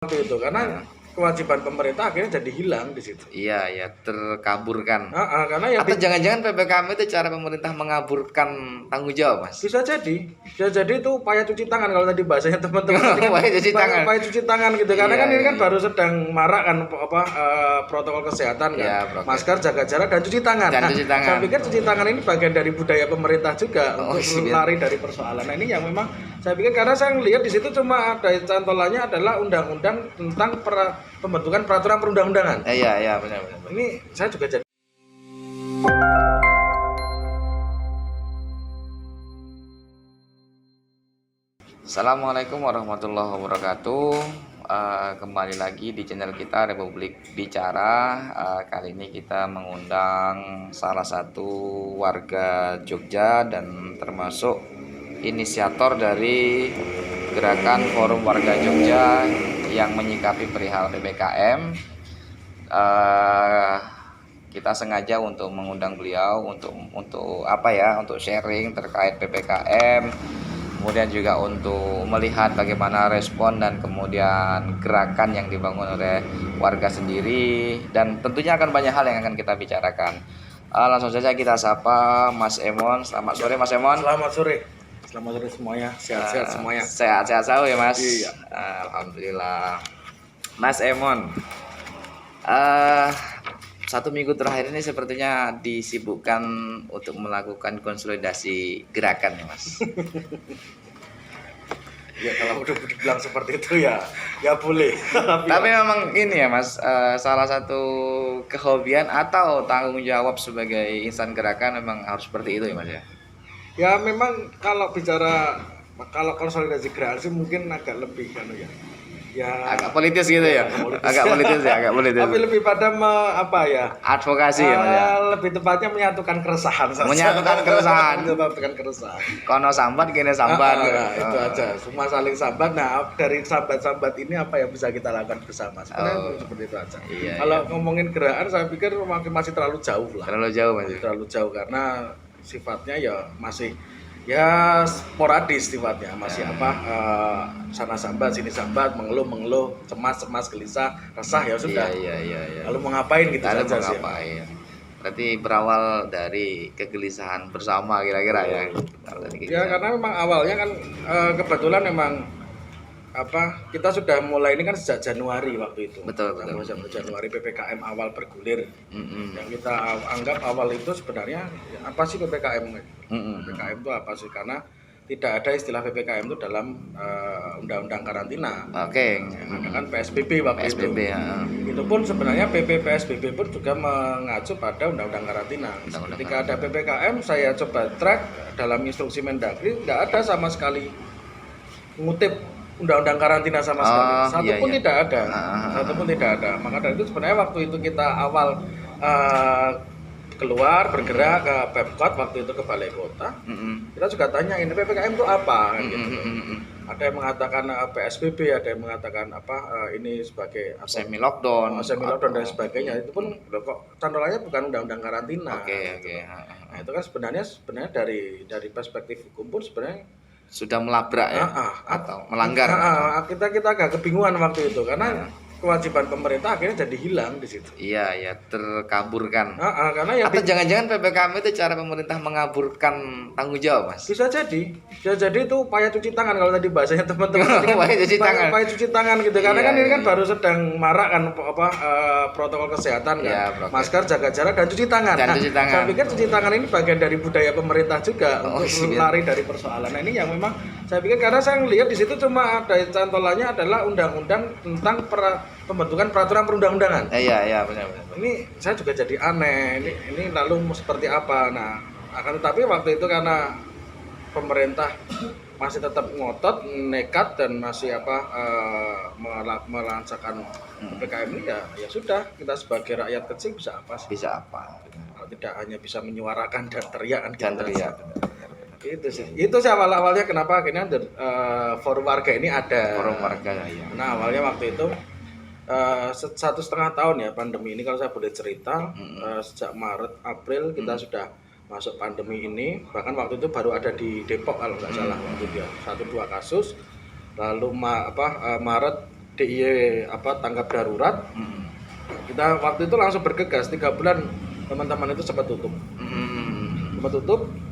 waktu itu karena kewajiban pemerintah akhirnya jadi hilang di situ. Iya, ya terkaburkan. Karena ya Atau jangan-jangan PPKM itu cara pemerintah mengaburkan tanggung jawab, Mas? bisa jadi itu upaya cuci tangan kalau tadi bahasanya teman-teman tadi kan Upaya cuci tangan. upaya cuci tangan gitu karena Iya, kan ini kan iya. baru sedang marak kan protokol kesehatan kan, Iya, prokes. masker, jaga jarak dan cuci tangan. Dan cuci tangan. Saya pikir cuci tangan ini bagian dari budaya pemerintah juga Oh, untuk iya. lari dari persoalan. Nah ini yang memang saya pikir karena saya melihat di situ cuma ada cantolannya adalah undang-undang tentang pembentukan peraturan perundang-undangan. Iya, benar. Ini saya juga jadi Assalamualaikum warahmatullahi wabarakatuh. Kembali lagi di channel kita Republik Bicara. Kali ini kita mengundang salah satu warga Jogja dan termasuk inisiator dari gerakan Forum Warga Jogja yang menyikapi perihal PPKM. Kita sengaja untuk mengundang beliau untuk apa ya? Untuk sharing terkait PPKM. Kemudian juga untuk melihat bagaimana respon dan kemudian gerakan yang dibangun oleh warga sendiri, dan tentunya akan banyak hal yang akan kita bicarakan. Langsung saja kita sapa Mas Emon. Selamat sore Mas Emon. Selamat sore semuanya, sehat-sehat semuanya. Sehat-sehat selalu ya Mas. Iya. Alhamdulillah. Mas Emon, satu minggu terakhir ini sepertinya disibukkan untuk melakukan konsolidasi gerakan ya Mas. Ya kalau udah dibilang seperti itu ya boleh. Tapi memang ini ya Mas, salah satu kehobian atau tanggung jawab sebagai insan gerakan memang harus seperti itu ya Mas ya. Ya memang kalau konsolidasi gerakan sih mungkin agak lebih kan ya. Agak politis gitu ya. Agak politis. Tapi lebih pada Advokasi ya Mas ya. Lebih tepatnya menyatukan keresahan saja. Menyatukan keresahan. Menyatukan keresahan. Kono sambat kene sambat. Itu aja. Semua saling sambat. Nah, dari sambat-sambat ini apa yang bisa kita lakukan bersama? Sebenarnya seperti itu aja. Iya, Kalau ngomongin gerakan saya pikir masih terlalu jauh lah. Terlalu jauh Mas. Terlalu jauh karena sifatnya ya masih ya sporadis sifatnya, masih sana sambat sini sambat, mengeluh cemas gelisah resah ya sudah. Iya. Lalu mau ngapain gitu Lalu saja mau sih. ngapain? Berarti berawal dari kegelisahan bersama kira-kira ya. Ya karena memang awalnya kan kebetulan memang kita sudah mulai ini kan sejak Januari waktu itu. Betul. Januari PPKM awal bergulir. Yang kita anggap awal itu sebenarnya apa sih PPKM? PPKM itu apa sih? Karena tidak ada istilah PPKM itu dalam undang-undang karantina. Oke. Yang ada kan PSBB waktu PSBB itu. ya. Itu pun sebenarnya PSBB pun juga mengacu pada undang-undang karantina. Ketika ada PPKM saya coba track dalam instruksi Mendagri nggak ada sama sekali mengutip undang-undang karantina sama sekali. Satu pun tidak ada. Maka dari itu sebenarnya waktu itu kita awal keluar bergerak ke Pemkot waktu itu ke Balai Kota, kita juga tanya ini PPKM itu apa gitu. Ada yang mengatakan PSBB, ada yang mengatakan ini sebagai semi lockdown dan sebagainya. Itu pun kok cantolannya bukan undang-undang karantina. Oke. Nah, itu kan sebenarnya dari perspektif hukum pun sebenarnya sudah melabrak ya atau melanggar. Kita agak kebingungan waktu itu karena kewajiban pemerintah akhirnya jadi hilang di situ. Iya, ya terkaburkan. Karena ya atau jangan-jangan PPKM itu cara pemerintah mengaburkan tanggung jawab, Mas? Bisa jadi itu upaya cuci tangan kalau tadi bahasanya teman-teman tadi kan upaya cuci tangan gitu karena kan ini kan baru sedang marak kan protokol kesehatan kan, masker, jaga jarak dan cuci tangan. Saya pikir cuci tangan ini bagian dari budaya pemerintah juga untuk lari dari persoalan. Nah, ini yang memang saya pikir karena saya melihat di situ cuma ada cantolannya adalah undang-undang tentang pembentukan peraturan perundang-undangan. Iya, benar. Ini saya juga jadi aneh. Ini lalu seperti apa? Nah, akan tetapi waktu itu karena pemerintah masih tetap ngotot, nekat dan masih melancarkan PPKM ini ya sudah, kita sebagai rakyat kecil bisa apa sih? Bisa apa? Kalau tidak hanya bisa menyuarakan dan teriak. Itu sih awalnya kenapa akhirnya forum warga ini ada. Forum warga ya. Nah awalnya waktu itu 1,5 tahun ya pandemi ini kalau saya boleh cerita. Sejak Maret April kita sudah masuk pandemi ini, bahkan waktu itu baru ada di Depok kalau nggak salah waktu dia 1-2 kasus. Lalu Maret DIY tanggap darurat. Kita waktu itu langsung bergegas 3 bulan teman-teman itu sempat tutup.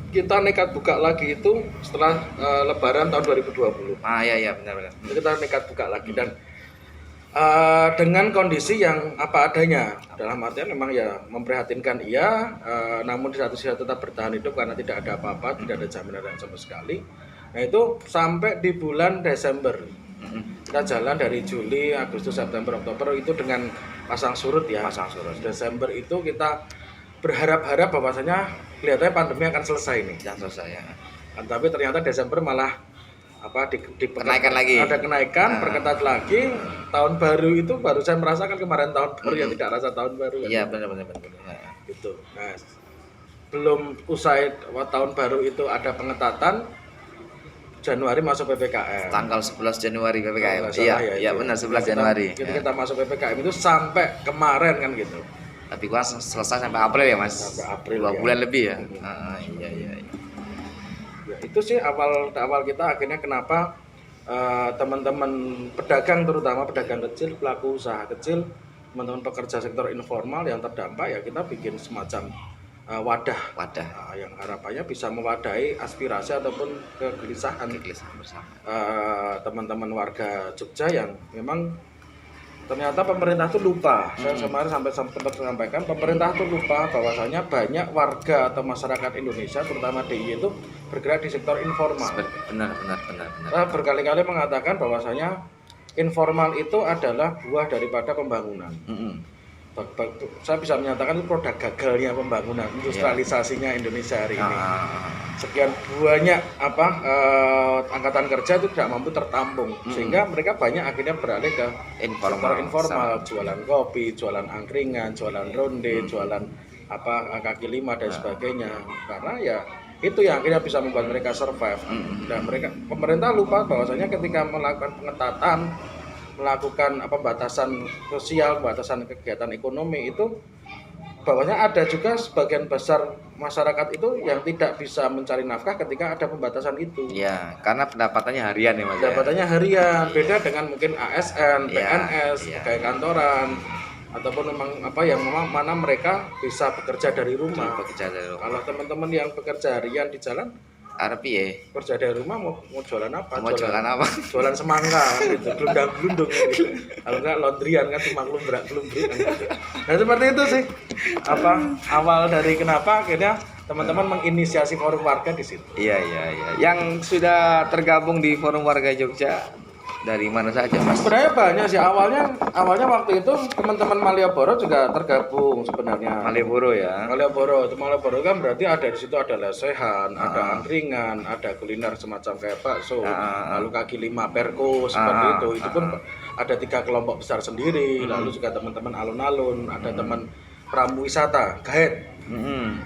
Kita nekat buka lagi itu setelah Lebaran tahun 2020. Iya benar. Kita nekat buka lagi dan dengan kondisi yang apa adanya, dalam artian memang ya memprihatinkan namun di satu sisi tetap bertahan hidup karena tidak ada apa-apa, tidak ada jaminan sama sekali. Nah itu sampai di bulan Desember kita jalan dari Juli, Agustus, September, Oktober itu dengan pasang surut. Desember itu kita berharap-harap bahwasanya kelihatannya pandemi akan selesai nih. Tapi ternyata Desember malah kenaikan lagi. Ada kenaikan, perketat lagi. Tahun baru itu baru saya merasakan kemarin tahun baru yang tidak rasa tahun baru. Iya benar. Gitu. Nah, belum usai tahun baru itu ada pengetatan. Januari masuk PPKM. Tanggal 11 Januari PPKM. Iya benar 11 Januari. Kita masuk PPKM itu sampai kemarin kan gitu. Tapi gua selesai sampai April ya Mas. Sampai April. 2 bulan lebih ya. Iya. Ya, itu sih awal kita akhirnya kenapa teman-teman pedagang, terutama pedagang kecil, pelaku usaha kecil, teman-teman pekerja sektor informal yang terdampak ya kita bikin semacam wadah yang harapannya bisa mewadahi aspirasi ataupun kegelisahan bersama teman-teman warga Jogja yang memang ternyata pemerintah itu lupa. Saya kemarin sempat sampaikan pemerintah itu lupa bahwasanya banyak warga atau masyarakat Indonesia terutama DIY itu bergerak di sektor informal. Benar. Saya berkali-kali mengatakan bahwasanya informal itu adalah buah daripada pembangunan. Saya bisa menyatakan itu produk gagalnya pembangunan, industrialisasinya Indonesia hari ini. Sekian banyak angkatan kerja itu tidak mampu tertampung, sehingga mereka banyak akhirnya beralih ke informal, jualan kopi, jualan angkringan, jualan ronde, jualan kaki lima dan sebagainya. Karena ya itu yang akhirnya bisa membuat mereka survive. Dan pemerintah lupa bahwasanya ketika melakukan pengetatan, melakukan pembatasan sosial, pembatasan kegiatan ekonomi itu bahwasanya ada juga sebagian besar masyarakat itu yang tidak bisa mencari nafkah ketika ada pembatasan itu. Iya, karena pendapatannya harian ya Mas. Pendapatannya harian, beda dengan mungkin ASN, PNS, pegawai kantoran ataupun memang mana mereka bisa bekerja dari rumah. Kalau teman-teman yang bekerja harian di jalan kerja dari rumah mau jualan apa? Jualan semangka gitu, gelundang-gelundung gitu. Kalau enggak laundryan kan cuma glumbrak-glumbrik gitu. Nah seperti itu sih awal dari kenapa akhirnya teman-teman menginisiasi forum warga di situ. Iya. Yang sudah tergabung di forum warga Jogja dari mana saja Mas? Sebenarnya banyak sih. Awalnya waktu itu teman-teman Malioboro juga tergabung sebenarnya. Malioboro kan berarti ada di situ ada lesehan, ada angkringan, ada kuliner semacam kayak bakso, lalu kaki lima perko seperti itu. Itu pun ada 3 kelompok besar sendiri. Lalu juga teman-teman alun-alun, ada teman pramu wisata, guide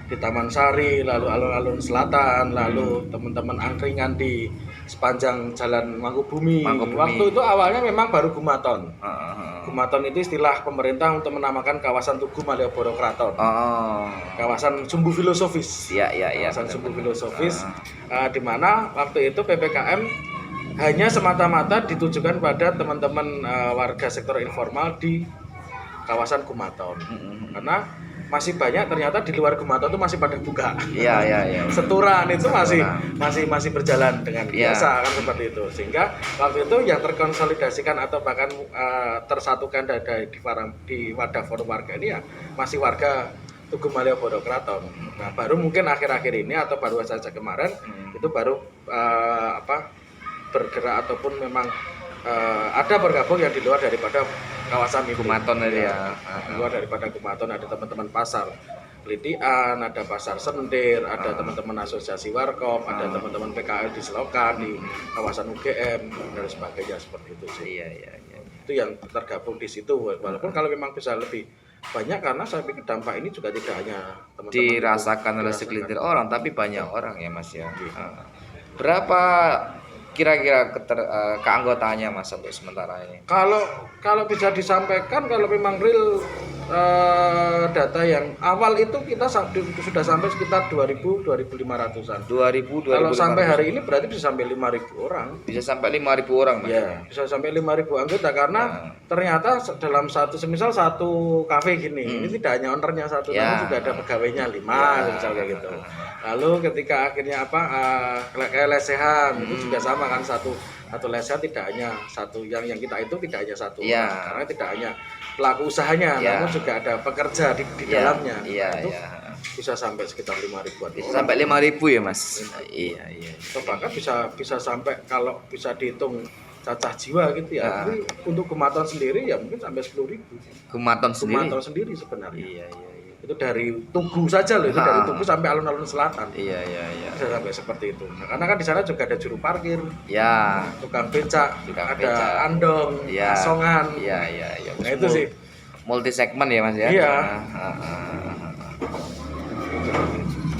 di Taman Sari, lalu alun-alun selatan, lalu teman-teman angkringan di sepanjang Jalan Mangkubumi. Waktu itu awalnya memang baru Gumaton. Gumaton itu istilah pemerintah untuk menamakan kawasan Tugu Malioboro Kraton. Kawasan sumbu filosofis. Kawasan sumbu filosofis di mana waktu itu PPKM hanya semata-mata ditujukan pada teman-teman warga sektor informal di kawasan Gumaton. Karena masih banyak ternyata di luar Gumaton itu masih pada buka. Iya. Seturan itu masih berjalan dengan biasa kan seperti itu. Sehingga waktu itu yang terkonsolidasikan atau bahkan tersatukan di wadah forum warga ini ya masih warga Tugu Malioboro Kraton. Nah, baru mungkin akhir-akhir ini atau baru saja kemarin itu baru bergerak ataupun memang ada bergabung yang di luar daripada kawasan Gumaton tadi ya. Luar daripada Gumaton ada teman-teman pasar Pelitian, ada pasar Sendir, ada teman-teman asosiasi Warkop, ada teman-teman PKL di Selokan, di kawasan UGM dan sebagainya seperti itu sih. Iya. Itu yang tergabung di situ. Walaupun kalau memang bisa lebih banyak karena saya pikir dampak ini juga tidak hanya teman-teman dirasakan oleh segelintir orang, tapi banyak orang ya Mas ya. Berapa kira-kira keanggotaannya Mas untuk sementara ini? Kalau bisa disampaikan, kalau memang real data yang awal itu kita sudah sampai sekitar 2.500-an. 2.000. Kalau sampai hari ini berarti bisa sampai 5.000 orang. Bisa sampai 5.000 orang, Mas. Ya, bisa sampai 5.000 anggota karena ternyata dalam semisal satu kafe gini, ini tidak hanya ownernya satu, namun juga ada pegawainya 5 misalnya gitu. Lalu ketika akhirnya kayak lesehan itu juga sama kan, satu lesehan tidak hanya satu yang kita itu tidak hanya satu orang, karena tidak hanya pelaku usahanya, namun juga ada pekerja di dalamnya. Itu bisa sampai sekitar 5.000-an. Bisa sampai 5.000 ya, Mas. Iya. Bahkan bisa sampai kalau bisa dihitung cacah jiwa gitu ya. Tapi untuk Gumaton sendiri ya mungkin sampai 10.000. Gumaton sendiri sebenarnya. Iya. Itu dari Tugu saja loh, itu dari Tugu sampai alun-alun selatan. Iya. Bisa sampai seperti itu. Nah, karena kan di sana juga ada juru parkir. Ya. Tukang becak, ada andong, asongan. Iya. Nah, itu sih multi segmen ya, Mas ya. Iya.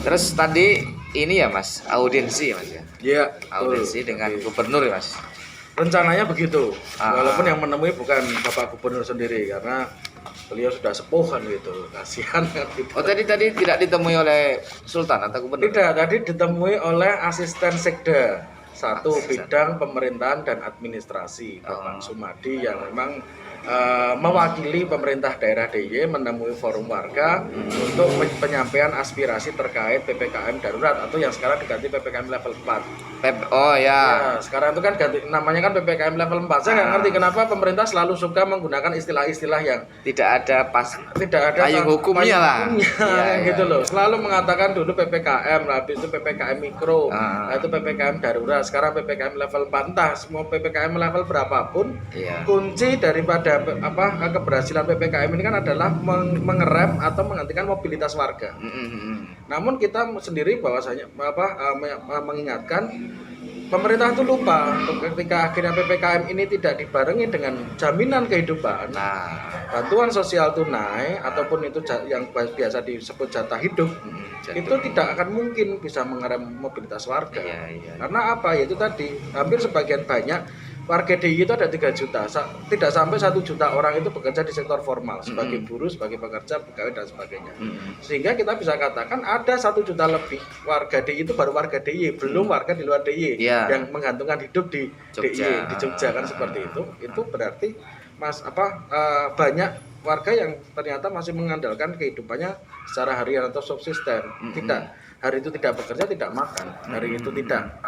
Terus tadi ini ya, Mas, audiensi ya, Mas ya. Iya, audiensi dengan gubernur ya, Mas. Rencananya begitu. Walaupun yang menemui bukan Bapak Gubernur sendiri karena beliau sudah sepuh kan gitu, kasihan kan gitu. Oh, tadi tidak ditemui oleh Sultan atau Gubernur? Tidak, tadi ditemui oleh asisten sekda bidang pemerintahan dan administrasi, Bapak Sumadi, yang memang mewakili pemerintah daerah DIY menemui forum warga untuk penyampaian aspirasi terkait PPKM darurat atau yang sekarang diganti PPKM level 4. Ya, sekarang itu kan namanya kan PPKM level 4. Saya nggak ngerti kenapa pemerintah selalu suka menggunakan istilah-istilah yang tidak ada payung hukumnya lah. Gitu loh. Selalu mengatakan dulu PPKM, habis itu PPKM mikro, itu PPKM darurat, sekarang PPKM level 4. Entah semua PPKM level berapapun, kunci daripada keberhasilan PPKM ini kan adalah mengerem atau menghentikan mobilitas warga. Namun kita sendiri bahwasanya mengingatkan pemerintah itu lupa ketika akhirnya PPKM ini tidak dibarengi dengan jaminan kehidupan, bantuan sosial tunai ataupun itu yang biasa disebut jatah hidup, itu tidak akan mungkin bisa mengerem mobilitas warga. Karena apa? Yaitu tadi hampir sebagian banyak warga DIY itu ada 3 juta, tidak sampai 1 juta orang itu bekerja di sektor formal sebagai buruh, sebagai pekerja, pegawai dan sebagainya. Sehingga kita bisa katakan ada 1 juta lebih warga DIY itu baru warga DIY, belum warga di luar DIY yang menggantungkan hidup di DIY, di Jogja kan seperti itu. Itu berarti banyak warga yang ternyata masih mengandalkan kehidupannya secara harian atau subsisten. Hari itu tidak bekerja, tidak makan. Hari itu tidak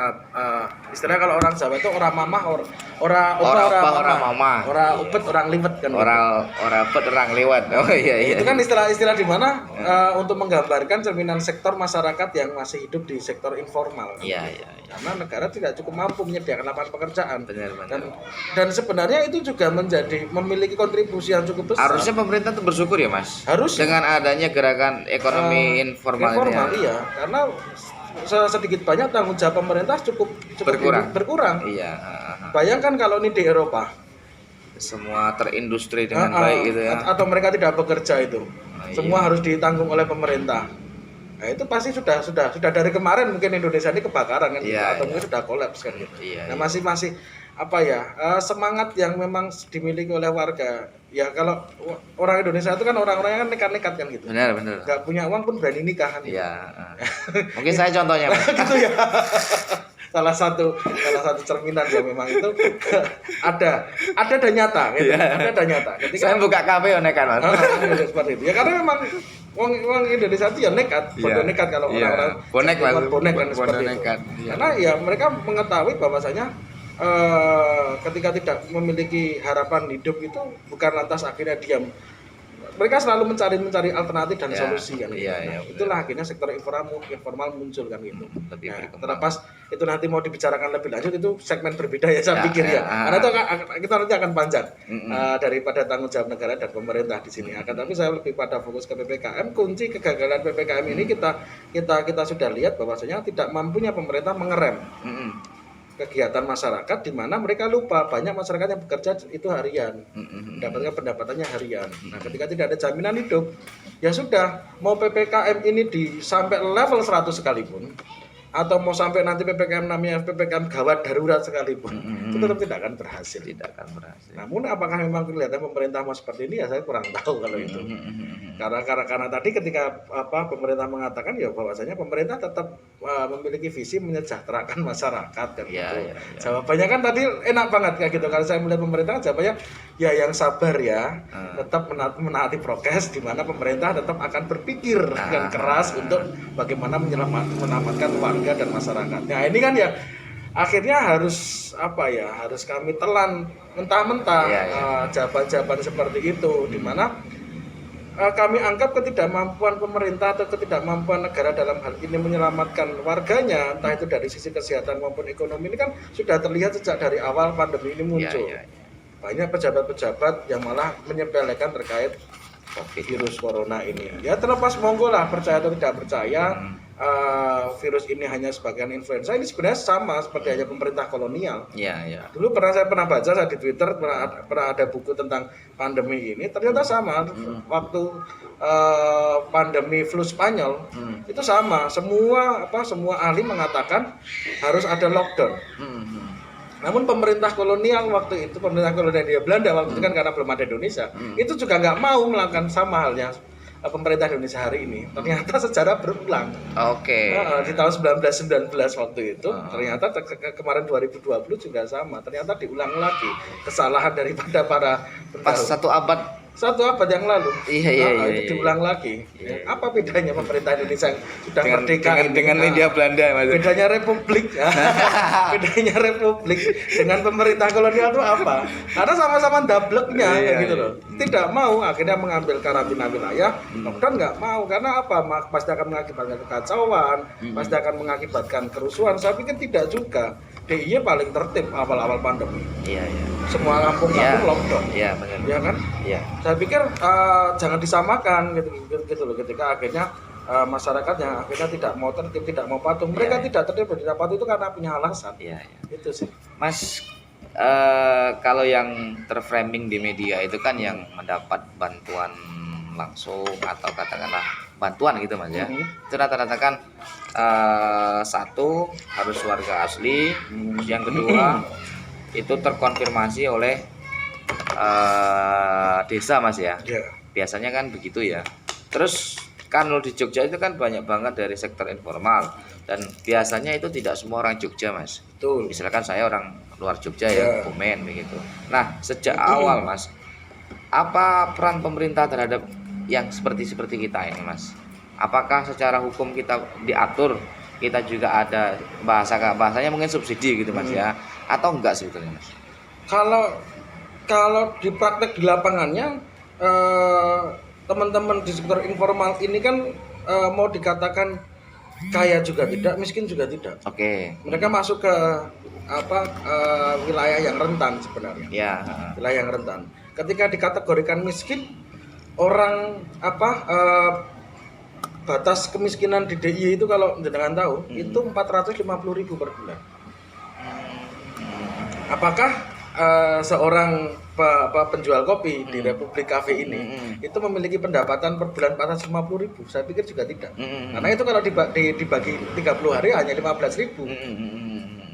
istilahnya kalau orang Jawa itu orang mamah, orang upet, orang liwet kan. Orang upet, orang lewat. Oh iya. Itu kan istilah-istilah di mana untuk menggambarkan cerminan sektor masyarakat yang masih hidup di sektor informal. Iya. Karena negara tidak cukup mampu menyediakan lapangan pekerjaan. Benar. Dan sebenarnya itu juga memiliki kontribusi yang cukup besar. Harusnya pemerintah itu bersyukur ya, Mas. Harus. Dengan adanya gerakan ekonomi informal iya. Karena sedikit banyak tanggung jawab pemerintah cukup berkurang. Iya. Bayangkan kalau ini di Eropa, semua terindustri dengan baik gitu ya. Atau mereka tidak bekerja itu, semua harus ditanggung oleh pemerintah. Nah, itu pasti sudah dari kemarin mungkin Indonesia ini kebakaran kan, atau mungkin sudah kolaps kan gitu. Nah, masih semangat yang memang dimiliki oleh warga. Ya kalau orang Indonesia itu kan orang-orang yang kan nekat-nekat kan gitu. Benar. Nggak punya uang pun berani nikah kan. Iya. Mungkin saya contohnya, Mas. Gitu ya. salah satu cerminan ya memang itu ada dan nyata gitu. Ada dan nyata. Ketika saya buka kafe nekat, Mas. Seperti itu. Ya karena memang Wong Indonesia itu ya nekat, nekat kalau orang-orang bonek kan seperti nekat. Itu. Karena ya mereka mengetahui bahwasanya ketika tidak memiliki harapan hidup itu bukan lantas akhirnya diam. Mereka selalu mencari alternatif dan solusi kan. Itulah akhirnya sektor informal muncul kan gitu. Terlepas itu nanti mau dibicarakan lebih lanjut itu segmen berbeda ya saya pikir ya. Karena itu kita nanti akan panjang daripada tanggung jawab negara dan pemerintah di sini. Tapi saya lebih pada fokus ke PPKM. Kunci kegagalan PPKM ini kita sudah lihat bahwasanya tidak mampunya pemerintah mengerem kegiatan masyarakat di mana mereka lupa banyak masyarakat yang bekerja itu harian, mendapatkan pendapatannya harian. Nah, ketika tidak ada jaminan hidup, ya sudah mau PPKM ini sampai level 100 sekalipun, atau mau sampai nanti PPKM namanya PPKM gawat darurat sekalipun, itu tetap tidak akan berhasil. Namun apakah memang kelihatan pemerintah mau seperti ini, ya saya kurang tahu kalau itu. Karena tadi ketika pemerintah mengatakan ya bahwasanya pemerintah tetap memiliki visi menyejahterakan masyarakat kan gitu. Jawabannya kan tadi enak banget kayak gitu. Kalau saya melihat pemerintah jawabannya ya yang sabar ya, tetap menaati prokes, di mana pemerintah tetap akan berpikir dengan keras untuk bagaimana menyelamatkan warga dan masyarakat. Nah ini kan ya akhirnya harus harus kami telan mentah-mentah jawaban-jawaban seperti itu, di mana kami anggap ketidakmampuan pemerintah atau ketidakmampuan negara dalam hal ini menyelamatkan warganya, entah itu dari sisi kesehatan maupun ekonomi, ini kan sudah terlihat sejak dari awal pandemi ini muncul. Banyak pejabat-pejabat yang malah menyepelekan terkait virus corona ini. Ya terlepas monggo lah percaya atau tidak percaya, virus ini hanya sebagian influenza, ini sebenarnya sama seperti hanya pemerintah kolonial. Dulu saya pernah baca di Twitter, pernah ada buku tentang pandemi ini, ternyata sama. Waktu pandemi flu Spanyol itu sama, semua ahli mengatakan harus ada lockdown. Namun pemerintah kolonial waktu itu, pemerintah kolonial di Belanda waktu itu kan karena belum ada Indonesia, itu juga nggak mau melakukan sama halnya pemerintah Indonesia hari ini. Ternyata sejarah berulang. Di tahun 1919 waktu itu, ternyata kemarin 2020 juga sama. Ternyata diulang lagi kesalahan daripada para pas satu abad yang lalu. Itu diulang lagi. Apa bedanya pemerintah Indonesia yang sudah merdeka dengan India Belanda, Mas? Bedanya republik. Bedanya republik dengan pemerintah kolonial itu apa? Karena sama-sama dableknya kayak gitu loh. Tidak mau akhirnya mengambil karantina wilayah, lockdown nggak mau karena apa? Pasti akan mengakibatkan kekacauan, pasti akan mengakibatkan kerusuhan. Saya pikir tidak juga. DIY paling tertib awal-awal pandemi. Semua kampung-kampung lockdown. Benar. Ya kan? Saya pikir jangan disamakan gitu loh, ketika akhirnya masyarakat yang akhirnya tidak mau tertib, tidak mau patuh. Mereka tidak tertib, tidak patuh itu karena punya alasan. Itu sih. Mas, kalau yang terframing di media itu kan yang mendapat bantuan langsung atau katakanlah bantuan gitu Mas ya. Itu rata-rata kan satu harus warga asli, yang kedua itu terkonfirmasi oleh desa Mas ya. Biasanya kan begitu ya. Terus kan di Jogja itu kan banyak banget dari sektor informal, dan biasanya itu tidak semua orang Jogja Mas. Betul. Misalkan saya orang luar Jogja ya, Komen begitu. Nah sejak awal Mas, apa peran pemerintah terhadap yang seperti kita ini Mas? Apakah secara hukum kita diatur, kita juga ada bahasanya mungkin subsidi gitu Mas ya, atau enggak sebetulnya Mas? Kalau di praktek di lapangannya, teman-teman di sektor informal ini kan mau dikatakan kaya juga tidak, miskin juga tidak. Mereka masuk ke wilayah yang rentan sebenarnya. Wilayah yang rentan. Ketika dikategorikan miskin, orang batas kemiskinan di DIY itu kalau jenengan tahu itu 450.000 per bulan. Apakah seorang penjual kopi di Republik Cafe ini itu memiliki pendapatan per bulan 450.000? Saya pikir juga tidak. Karena itu kalau dibagi 30 hari hanya 15.000.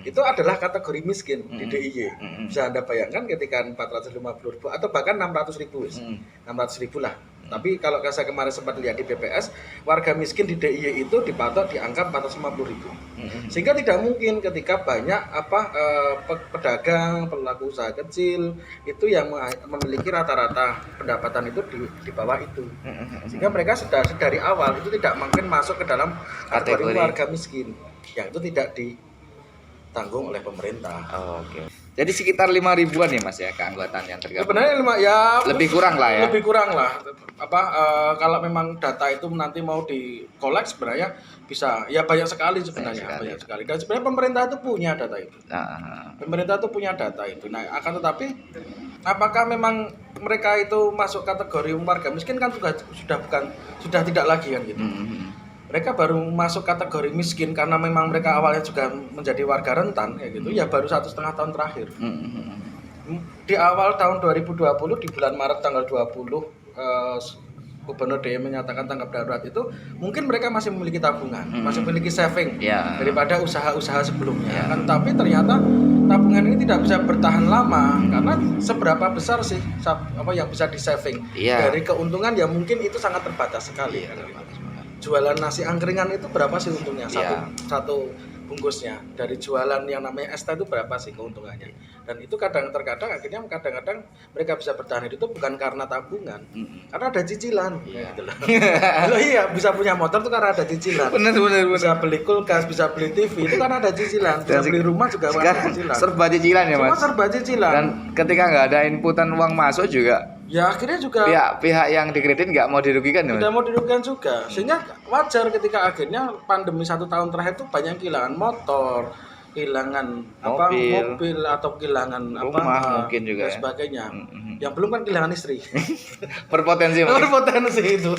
Itu adalah kategori miskin di DIY. Bisa Anda bayangkan ketika 450.000 atau bahkan 600.000 lah. Tapi kalau saya kemarin sempat lihat di BPS, warga miskin di DIY itu dipatok di angka 450.000. Sehingga tidak mungkin ketika banyak pedagang, pelaku usaha kecil itu yang memiliki rata-rata pendapatan itu di bawah itu. Sehingga mereka sudah dari awal itu tidak mungkin masuk ke dalam kategori warga miskin yang itu tidak ditanggung oleh pemerintah. Jadi sekitar 5.000-an ya Mas ya keanggotaan yang tergabung. Sebenarnya lebih kurang lah ya. Lebih kurang lah. Kalau memang data itu nanti mau dikolek sebenarnya bisa ya banyak sekali sebenarnya. Banyak sekali. Dan sebenarnya pemerintah itu punya data itu. Pemerintah itu punya data itu. Nah, akan tetapi apakah memang mereka itu masuk kategori warga miskin kan sudah tidak lagi kan gitu. Mereka baru masuk kategori miskin karena memang mereka awalnya juga menjadi warga rentan ya gitu, ya baru 1,5 tahun terakhir. Di awal tahun 2020 di bulan Maret tanggal 20 Gubernur DIY menyatakan tanggap darurat itu mungkin mereka masih memiliki tabungan, masih memiliki saving daripada usaha-usaha sebelumnya kan, tapi ternyata tabungan ini tidak bisa bertahan lama karena seberapa besar sih yang bisa di saving dari keuntungan ya mungkin itu sangat terbatas sekali. Jualan nasi angkringan itu berapa sih untungnya satu bungkusnya, dari jualan yang namanya es teh itu berapa sih keuntungannya, dan itu kadang-kadang mereka bisa bertahan itu bukan karena tabungan, karena ada cicilan gitu loh. Iya, bisa punya motor tuh karena ada cicilan, bener. Bisa beli kulkas, bisa beli TV itu karena ada cicilan, bisa beli rumah juga karena cicilan, serba cicilan ya Mas, semua serba cicilan, dan ketika nggak ada inputan uang masuk juga ya akhirnya juga pihak yang dikredit nggak mau dirugikan ya, tidak mau dirugikan juga, sehingga wajar ketika akhirnya pandemi 1 tahun terakhir itu banyak kehilangan motor, kehilangan mobil atau kehilangan rumah mungkin juga dan sebagainya. Yang belum kan kehilangan istri. Berpotensi itu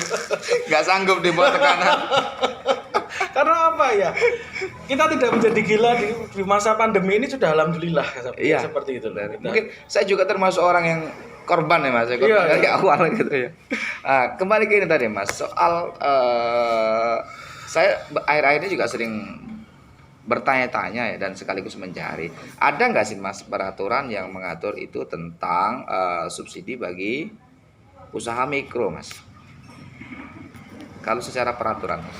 nggak sanggup dibuat tekanan. Karena apa ya, kita tidak menjadi gila di masa pandemi ini sudah alhamdulillah seperti itu. Mungkin saya juga termasuk orang yang korban ya Mas, dari awal gitu ya. Nah, kembali ke ini tadi Mas, soal saya akhir-akhir ini juga sering bertanya-tanya ya, dan sekaligus mencari, ada nggak sih Mas peraturan yang mengatur itu tentang subsidi bagi usaha mikro Mas? Kalau secara peraturan Mas?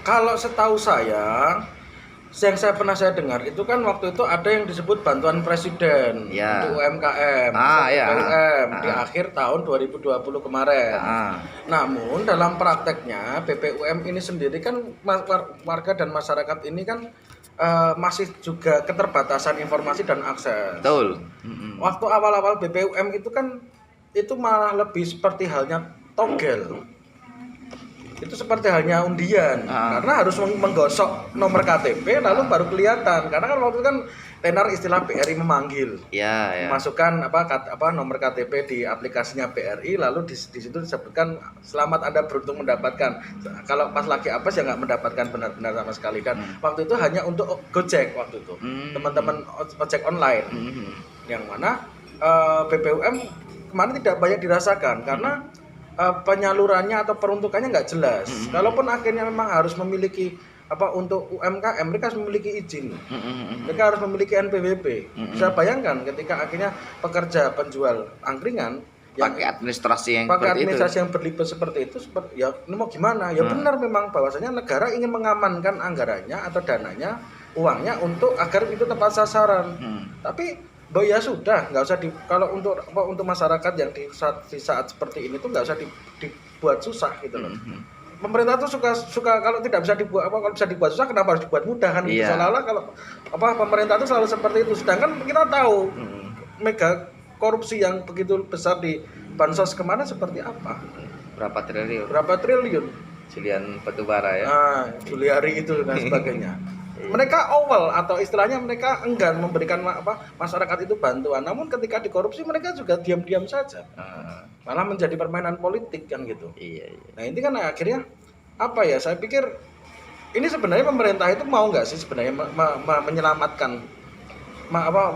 Kalau setahu saya, yang saya dengar itu kan waktu itu ada yang disebut bantuan presiden untuk UMKM, di akhir tahun 2020 kemarin. Namun dalam prakteknya BPUM ini sendiri kan warga dan masyarakat ini kan masih juga keterbatasan informasi dan akses. Betul. Waktu awal-awal BPUM itu kan itu malah lebih seperti halnya togel. Itu seperti halnya undian, karena harus menggosok nomor KTP lalu baru kelihatan, karena kan waktu itu kan tenar istilah BRI memanggil, masukkan nomor KTP di aplikasinya BRI, lalu di situ disebutkan selamat Anda beruntung mendapatkan, kalau pas lagi apes ya nggak mendapatkan benar-benar sama sekali, dan waktu itu hanya untuk Gojek waktu itu, teman-teman ojek online, yang mana BPUM kemarin tidak banyak dirasakan karena penyalurannya atau peruntukannya nggak jelas. Kalaupun akhirnya memang harus memiliki untuk UMKM, mereka harus memiliki izin, mereka harus memiliki NPWP. Bisa bayangkan ketika akhirnya pekerja penjual angkringan pakai administrasi yang berlibat seperti itu, ya ini mau gimana? Ya benar memang bahwasanya negara ingin mengamankan anggarannya atau dananya, uangnya untuk agar itu tepat sasaran. Tapi ya sudah, nggak usah kalau untuk masyarakat yang di saat seperti ini tuh nggak usah dibuat susah gitu loh. Pemerintah tuh suka kalau tidak bisa dibuat kalau bisa dibuat susah, kenapa harus dibuat mudah kan? Seolah-olah kalau pemerintah itu selalu seperti itu. Sedangkan kita tahu mega korupsi yang begitu besar di bansos kemana seperti apa? Berapa triliun? Julian Batubara ya. Juliari itu dan sebagainya. Mereka awal atau istilahnya mereka enggan memberikan masyarakat itu bantuan, namun ketika dikorupsi mereka juga diam-diam saja, malah menjadi permainan politik kan gitu. Nah ini kan akhirnya saya pikir ini sebenarnya pemerintah itu mau nggak sih sebenarnya menyelamatkan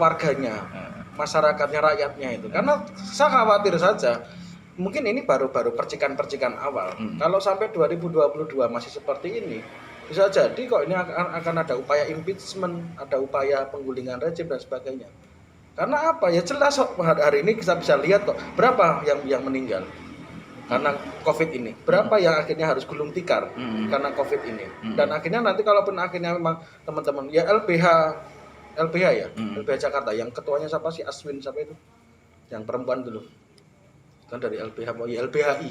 warganya, masyarakatnya, rakyatnya itu, karena saya khawatir saja mungkin ini baru percikan-percikan awal. Kalau sampai 2022 masih seperti ini, bisa jadi kok ini akan ada upaya impeachment, ada upaya penggulingan rejim dan sebagainya. Karena ya jelas kok hari ini kita bisa lihat kok berapa yang meninggal karena COVID ini, berapa yang akhirnya harus gulung tikar karena COVID ini. Dan akhirnya nanti kalaupun akhirnya memang teman-teman ya LBH ya, LBH Jakarta yang ketuanya siapa sih, Aswin siapa itu? Yang perempuan dulu. Kan dari LBH LBHI.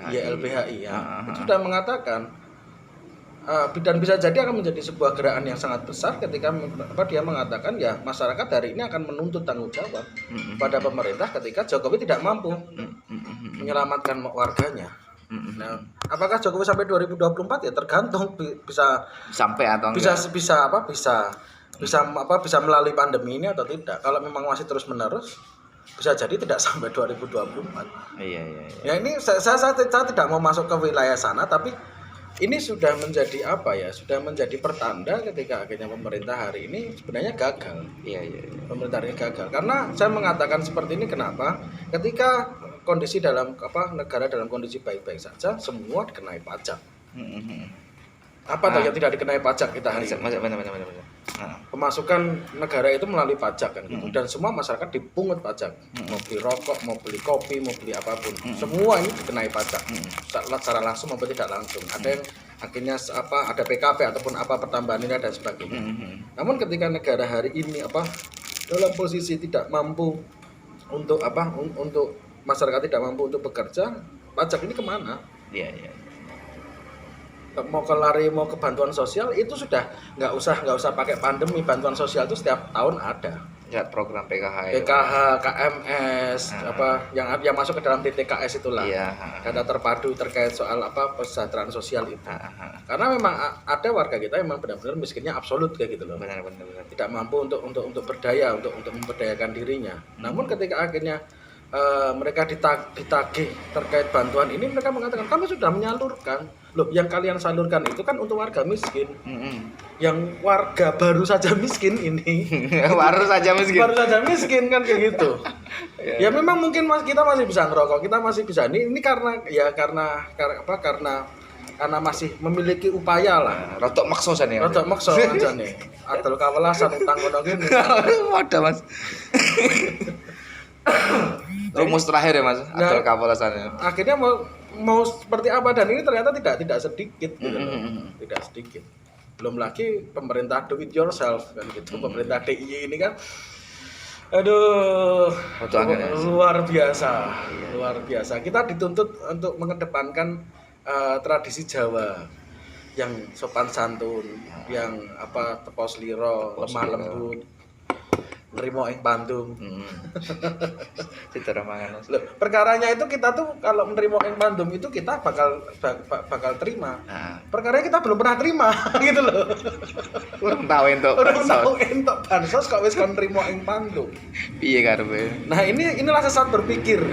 LBHI ya. Itu sudah mengatakan dan bisa jadi akan menjadi sebuah gerakan yang sangat besar ketika dia mengatakan ya masyarakat hari ini akan menuntut tanggung jawab pada pemerintah ketika Jokowi tidak mampu menyelamatkan warganya. Nah, apakah Jokowi sampai 2024 ya tergantung bisa sampai atau bisa melalui pandemi ini atau tidak. Kalau memang masih terus menerus bisa jadi tidak sampai 2024. Iya. Ya ini saya tidak mau masuk ke wilayah sana, tapi ini sudah menjadi sudah menjadi pertanda ketika akhirnya pemerintah hari ini sebenarnya gagal. Iya. Pemerintah ini gagal. Karena saya mengatakan seperti ini kenapa? Ketika kondisi dalam negara dalam kondisi baik-baik saja semua dikenai pajak. Apa yang tidak dikenai pajak kita hari ini? Pemasukan negara itu melalui pajak kan gitu. Dan semua masyarakat dipungut pajak. Mau beli rokok, mau beli kopi, mau beli apapun. Semua ini dikenai pajak. Secara langsung maupun tidak langsung. Ada yang akhirnya ada PKP ataupun pertambahan ini dan sebagainya. Namun ketika negara hari ini dalam posisi tidak mampu untuk untuk masyarakat tidak mampu untuk bekerja, pajak ini kemana? Iya. Mau ke bantuan sosial itu sudah nggak usah pakai pandemi, bantuan sosial itu setiap tahun ada. Ya, program PKH, KMS, yang masuk ke dalam TTKS itulah. Iya. Data terpadu terkait soal kesejahteraan sosial itu. Karena memang ada warga kita yang memang benar-benar miskinnya absolut kayak gitu loh. Benar. Tidak mampu untuk berdaya, untuk memberdayakan dirinya. Namun ketika akhirnya mereka ditagih terkait bantuan ini, mereka mengatakan kami sudah menyalurkan. Loh, yang kalian salurkan itu kan untuk warga miskin. Yang warga baru saja miskin ini. baru saja miskin kan kayak gitu. Ya memang mungkin kita masih bisa ngerokok, kita masih bisa ini karena masih memiliki upaya lah. Rotok makso jane. Adol kawelasan utang ngono kene. Waduh, Mas. Rumus terakhir ya, Mas, adol kawelasan. Akhirnya mau seperti apa, dan ini ternyata tidak sedikit gitu loh. Tidak sedikit. Belum lagi pemerintah do it yourself kan gitu. Pemerintah DIY ini kan luar biasa. Kita dituntut untuk mengedepankan tradisi Jawa yang sopan santun, yang tepos liro, lemah lembut, nerimo ing pandum. Loh, perkaranya itu kita tuh kalau menerima ing pandum itu kita bakal terima. Perkaranya kita belum pernah terima gitu loh. Urung tahu entuk bansos kok wis kon nerima ing pandum. Piye karepe? Nah, inilah sesat berpikir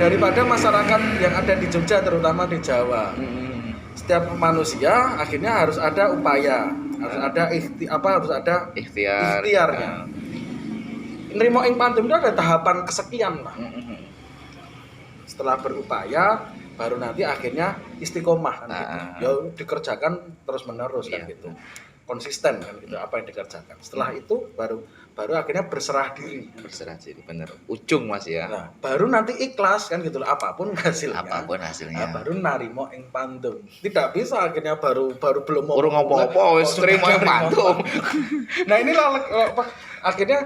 daripada masyarakat yang ada di Jogja, terutama di Jawa. Setiap manusia akhirnya harus ada upaya, harus ada ikhtiarnya. Nerimo ing pandem itu ada tahapan kesekian lah. Setelah berupaya baru nanti akhirnya istiqomah kan gitu. Ya dikerjakan terus menerus kan gitu. Konsisten kan gitu apa yang dikerjakan. Setelah itu baru akhirnya berserah diri, bener. Ujung, Mas ya. Nah, baru nanti ikhlas kan gitu loh, apapun hasilnya. Nah, baru narimo ing pandem. Tidak bisa akhirnya baru belum mau urung apa-apa wis trimo ing pandem. Nah, inilah akhirnya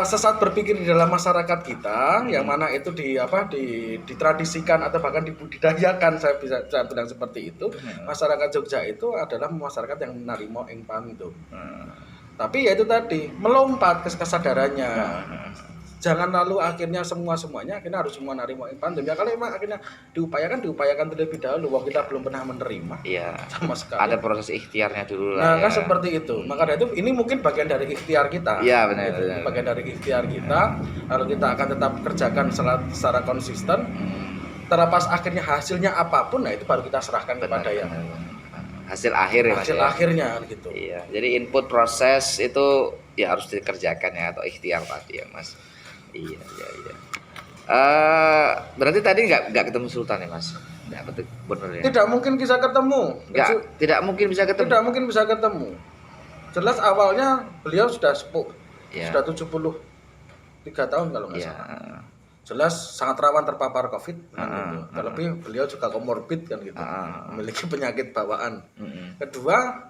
sesat berpikir di dalam masyarakat kita, yang mana itu ditradisikan atau bahkan dibudidayakan, saya bilang seperti itu. Masyarakat Jogja itu adalah masyarakat yang narimo ing pandem. Tapi ya itu tadi, melompat ke kesadarannya. Jangan lalu akhirnya semuanya akhirnya harus semua narimo ing pandem. Ya kalau memang akhirnya diupayakan terlebih dahulu, wong kita belum pernah menerima. Iya. Sama sekali. Ada proses ikhtiarnya dulu lah. Nah, kan seperti itu. Maka dari itu ini mungkin bagian dari ikhtiar kita. Iya, benar. Bagian dari ikhtiar kita. Lalu kita akan tetap kerjakan secara konsisten. Terlepas akhirnya hasilnya apapun, nah itu baru kita serahkan kepada yang hasil akhir ya, Mas. Hasil akhirnya gitu. Iya. Jadi input proses itu ya harus dikerjakan ya, atau ikhtiar tadi ya, Mas. Iya. Berarti tadi nggak ketemu Sultan ya, Mas? Nggak, bener ya? Tidak mungkin bisa ketemu. Tidak mungkin bisa ketemu. Jelas awalnya beliau sudah sepuh, sudah 73 tahun kalau nggak salah. Jelas sangat rawan terpapar COVID kan gitu. Terlebih beliau juga komorbid kan gitu, memiliki penyakit bawaan. Kedua,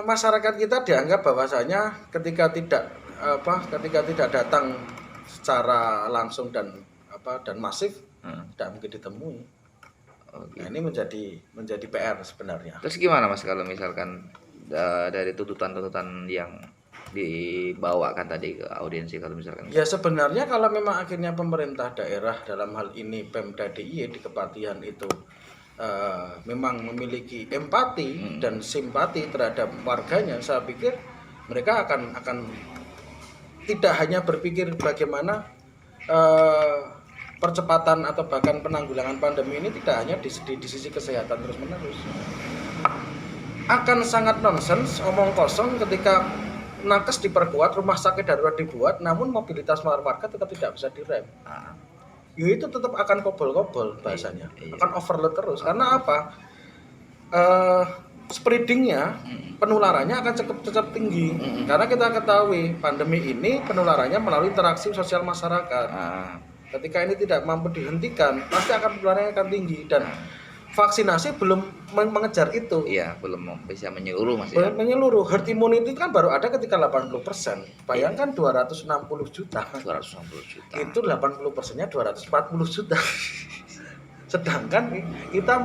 masyarakat kita dianggap bahwasanya ketika tidak datang secara langsung dan masif, tidak mungkin ditemui. Nah, ini menjadi PR sebenarnya. Terus gimana, Mas, kalau misalkan dari tuntutan-tuntutan yang dibawakan tadi ke audiensi, kalau misalkan? Ya sebenarnya kalau memang akhirnya pemerintah daerah dalam hal ini Pemda DIY di Kepatihan itu memang memiliki empati dan simpati terhadap warganya, saya pikir mereka akan tidak hanya berpikir bagaimana percepatan atau bahkan penanggulangan pandemi ini tidak hanya di sisi kesehatan terus menerus. Akan sangat nonsens, omong kosong ketika nakes diperkuat, rumah sakit darurat dibuat, namun mobilitas warga tetap tidak bisa direm. Ya itu tetap akan kobol-kobol bahasanya, akan overload terus. Karena apa? Spreadingnya, penularannya akan tetap tinggi. Karena kita ketahui pandemi ini penularannya melalui interaksi sosial masyarakat. Ketika ini tidak mampu dihentikan, pasti akan penularannya akan tinggi dan vaksinasi belum mengejar itu. Iya, belum bisa menyeluruh Mas. Belum menyeluruh. Herd immunity kan baru ada ketika 80%. Bayangkan 260 juta. 260 juta. Itu 80%-nya 240 juta. Sedangkan kita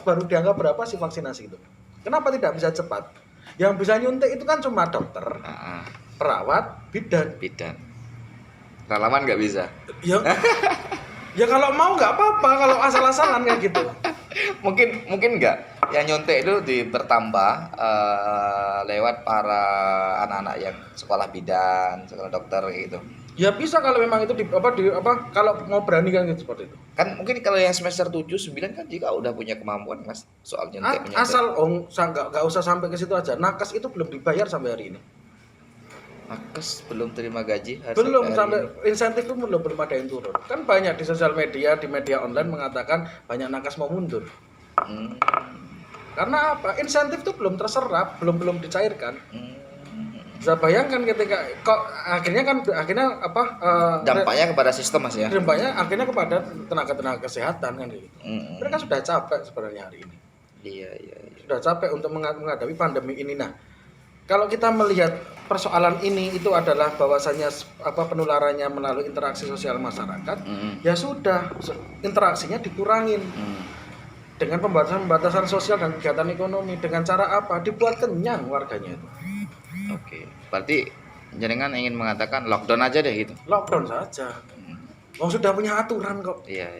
baru dianggap berapa sih vaksinasi itu? Kenapa tidak bisa cepat? Yang bisa nyuntik itu kan cuma dokter, perawat, bidan. Relawan nggak bisa. Ya kalau mau nggak apa-apa, kalau asal-asalan kayak gitu. Mungkin nggak. Yang nyuntik itu bertambah lewat para anak-anak yang sekolah bidan, sekolah dokter gitu. Ya bisa kalau memang itu kalau mau berani kan gitu seperti itu. Kan mungkin kalau yang semester 7, 9 kan juga udah punya kemampuan Mas soal nyuntik. Asal nggak usah sampai ke situ aja. Nakes itu belum dibayar sampai hari ini. Nakes belum terima gaji belum sampai insentif itu belum ada yang turun. Kan banyak di sosial media, di media online mengatakan banyak nakes mau mundur. Karena apa? Insentif itu belum terserap, belum dicairkan. Bisa bayangkan ketika akhirnya dampaknya kepada sistem Mas ya. Dampaknya akhirnya kepada tenaga kesehatan kan gitu. Mereka sudah capek sebenarnya hari ini. Iya. Sudah capek untuk menghadapi pandemi ini. Nah, kalau kita melihat persoalan ini itu adalah bahwasannya penularannya melalui interaksi sosial masyarakat, ya sudah interaksinya dikurangin dengan pembatasan sosial dan kegiatan ekonomi. Dengan cara apa? Dibuat kenyang warganya itu. Oke, berarti jenengan ingin mengatakan lockdown aja deh gitu. Lockdown saja. Sudah punya aturan kok. Iya.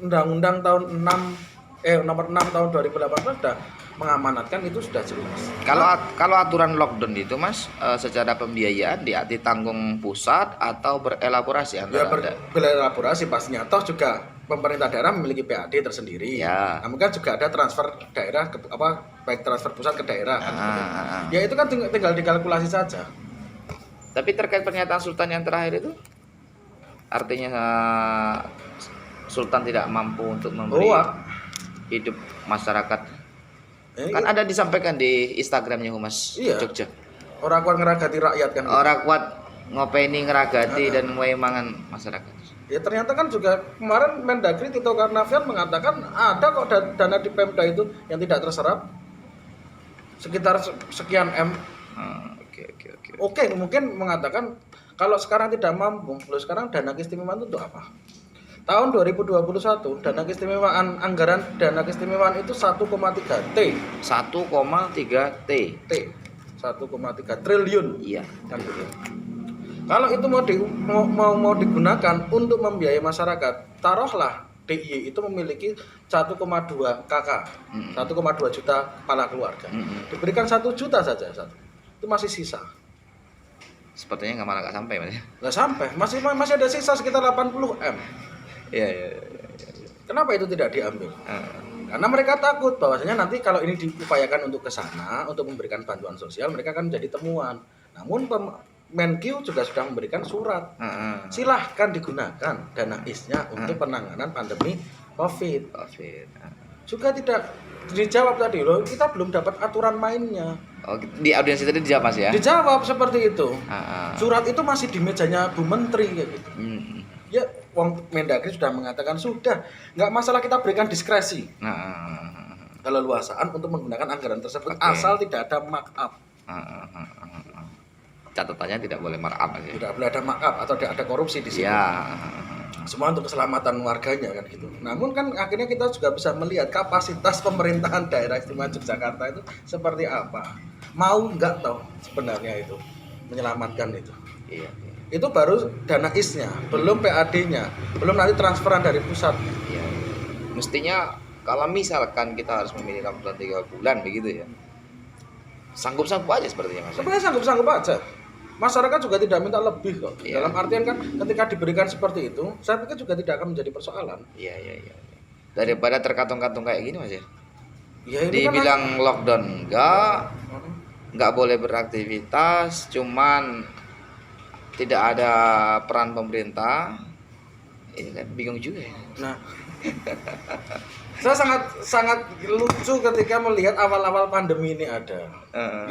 Undang-undang nomor 6 tahun 2018 sudah mengamanatkan, itu sudah jelas. Kalau aturan lockdown itu Mas, secara pembiayaan ditanggung pusat atau berelaborasi antara berelaborasi pastinya. Toh juga pemerintah daerah memiliki PAD tersendiri. Ya. Namun kan juga ada transfer daerah baik transfer pusat ke daerah kan. Ya itu kan tinggal dikalkulasi saja. Tapi terkait pernyataan Sultan yang terakhir itu, artinya Sultan tidak mampu untuk memberi hidup masyarakat. Kan ada disampaikan di Instagramnya Humas Jogja. Orang kuat ngeragati rakyat kan. Orang kuat ngopeni ngeragati dan mangan masyarakat. Ya ternyata kan juga kemarin Mendagri Tito Karnavian mengatakan ada kok dana di Pemda itu yang tidak terserap sekitar sekian M. Oke, mungkin mengatakan kalau sekarang tidak mampu, sekarang dana keistimewaan itu untuk apa? Tahun 2021 dana keistimewaan dana keistimewaan itu 1,3 T. 1,3 T. 1,3 triliun. Iya. Kan gitu. Kalau itu mau digunakan untuk membiayai masyarakat, taruhlah DIY itu memiliki 1,2 KK, 1,2 juta kepala keluarga. Diberikan 1 juta saja itu masih sisa. Sepertinya nggak sampai Mas. Nggak sampai, masih ada sisa sekitar 80 M. Iya. Kenapa itu tidak diambil? Karena mereka takut bahwasanya nanti kalau ini diupayakan untuk ke sana, untuk memberikan bantuan sosial, mereka akan menjadi temuan. Namun Menkyu juga sudah memberikan surat. Silahkan digunakan dana IS-nya untuk penanganan pandemi COVID. Juga tidak dijawab tadi loh, kita belum dapat aturan mainnya. Di audiensi tadi dijawab Mas ya? Dijawab seperti itu. Surat itu masih di mejanya Bu Menteri kayak gitu. Ya, Mendagri sudah mengatakan sudah, nggak masalah kita berikan diskresi. Keleluasaan untuk menggunakan anggaran tersebut asal tidak ada markup. Catatannya tidak boleh markup aja. Tidak boleh ada markup atau tidak ada korupsi di sini. Ya. Semua untuk keselamatan warganya kan gitu. Namun kan akhirnya kita juga bisa melihat kapasitas pemerintahan daerah istimewa Yogyakarta itu seperti apa. Mau nggak tahu sebenarnya itu menyelamatkan itu. Iya. Itu baru dana IS-nya, belum PAD-nya, belum nanti transferan dari pusat. Iya. Mestinya kalau misalkan kita harus memilih dalam 3 bulan begitu ya. Sanggup-sanggup aja sepertinya Mas. Sebenarnya sanggup-sanggup aja. Masyarakat juga tidak minta lebih kok. Iya. Dalam artian kan ketika diberikan seperti itu, saya pikir juga tidak akan menjadi persoalan. Iya. Daripada terkatung-katung kayak gini Mas ya. Ya ini dibilang kan lockdown enggak, nggak boleh beraktivitas, cuman tidak ada peran pemerintah. Ini kan bingung juga ya. Nah, saya sangat lucu ketika melihat awal-awal pandemi ini ada.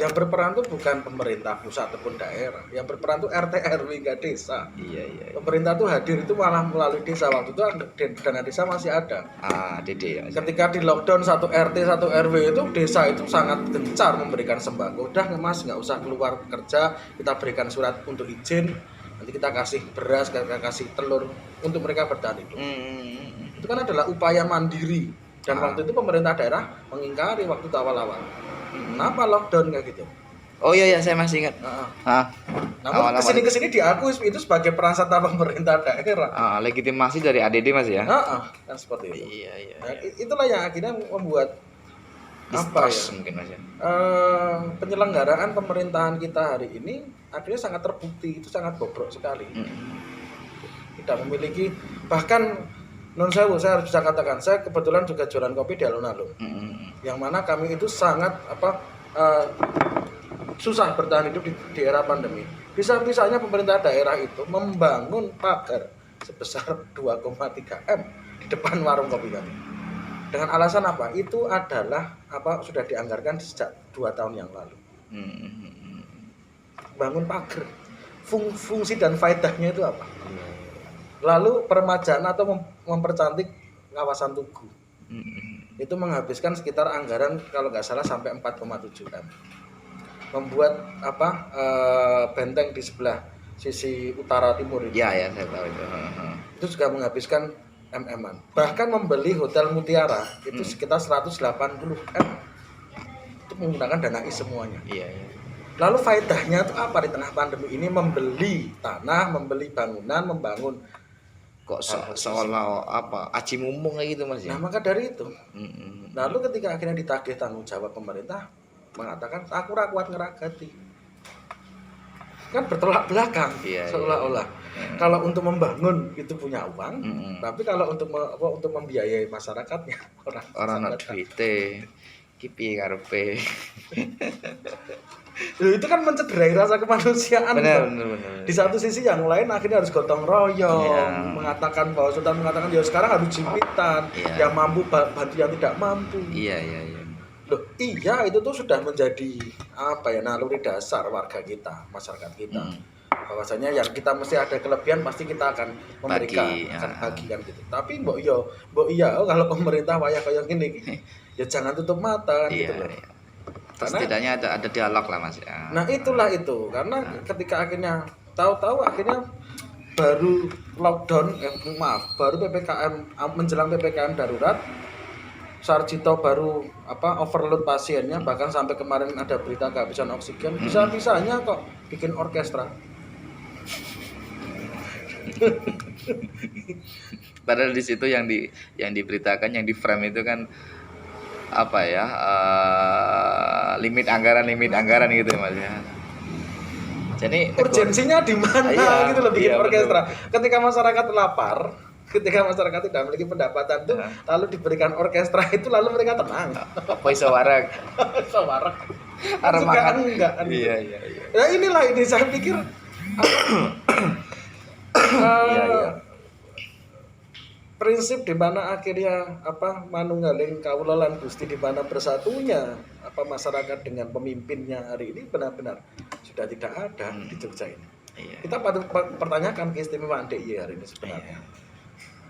Yang berperan itu bukan pemerintah pusat ataupun daerah. Yang berperan itu RT RW hingga desa. Iya. Pemerintah itu hadir itu malah melalui desa. Waktu itu dana desa masih ada. DD ya. Ketika di lockdown 1 RT 1 RW itu desa itu sangat gencar memberikan sembako. Udah Mas, nggak usah keluar kerja, kita berikan surat untuk izin. Nanti kita kasih beras, kita kasih telur untuk mereka bertahan hidup. Itu kan adalah upaya mandiri dan waktu itu pemerintah daerah mengingkari waktu itu awal-awal. Kenapa lockdown kayak gitu? Oh iya saya masih ingat. Namun kesini diakui itu sebagai peran serta pemerintah daerah. Legitimasi dari ADD Mas ya. Kan seperti itu. Iya. Nah, itulah yang akhirnya membuat distrust mungkin Mas ya. Penyelenggaraan pemerintahan kita hari ini akhirnya sangat terbukti itu sangat bobrok sekali. Tidak memiliki, bahkan saya harus bisa katakan, saya kebetulan juga jualan kopi di alun-alun. Yang mana kami itu sangat susah bertahan hidup di era pandemi. Bisa-bisanya pemerintah daerah itu membangun pagar sebesar 2,3 M di depan warung kopi kami. Dengan alasan apa? Itu adalah sudah dianggarkan sejak 2 tahun yang lalu. Bangun pagar. Fungsi dan faedahnya itu apa? Lalu peremajaan atau mempercantik kawasan Tugu. Itu menghabiskan sekitar anggaran kalau nggak salah sampai 4,7 M. Membuat benteng di sebelah sisi utara timur itu. Ya saya tahu itu. Itu juga menghabiskan MM-an. Bahkan membeli Hotel Mutiara itu sekitar 180 M. Itu menggunakan dana IS semuanya. Iya. Lalu faedahnya itu apa di tengah pandemi ini? Membeli tanah, membeli bangunan, membangun. Kok seolah aci mumpung kayak gitu Mas ya. Nah maka dari itu. Lalu ketika akhirnya ditagih tanggung jawab pemerintah mengatakan aku ra kuat ngeragati. Kan bertolak belakang seolah-olah. Kalau untuk membangun itu punya uang, tapi kalau untuk membiayai masyarakatnya orang duite ki piye karepe. Itu kan mencederai rasa kemanusiaan. Benar. Di satu sisi yang lain akhirnya harus gotong royong, mengatakan bahwa Sultan mengatakan ya sekarang harus jimpitan, yang mampu bantu yang tidak mampu. Iya. Loh, iya itu tuh sudah menjadi naluri dasar warga kita, masyarakat kita. Bahwasanya yang kita mesti ada kelebihan pasti kita akan memberikan, akan bagikan gitu. Tapi mbok iya kalau pemerintah wayah kaya ngene iki, ya jangan tutup mata gitu loh. Setidaknya ada dialog lah Mas ya. Nah itulah itu karena ketika akhirnya tahu-tahu akhirnya baru lockdown baru PPKM menjelang PPKM darurat, Sarjito baru overload pasiennya, bahkan sampai kemarin ada berita kehabisan oksigen. Bisa-bisanya kok bikin orkestra. Padahal di situ yang diberitakan, yang di frame itu kan limit anggaran gitu Mas ya. Jadi urgensinya di mana gitu loh bikin orkestra. Betul. Ketika masyarakat lapar, ketika masyarakat tidak memiliki pendapatan tuh lalu diberikan orkestra itu lalu mereka tenang. Apa iso warak? Iso warak. Enggak. Iya. Ya inilah ini saya pikir prinsip di mana akhirnya manunggaling kawula lan Gusti di mana bersatunya masyarakat dengan pemimpinnya hari ini benar-benar sudah tidak ada di Jogja ini. Kita patut pertanyakan keistimewaan DIY hari ini sebenarnya.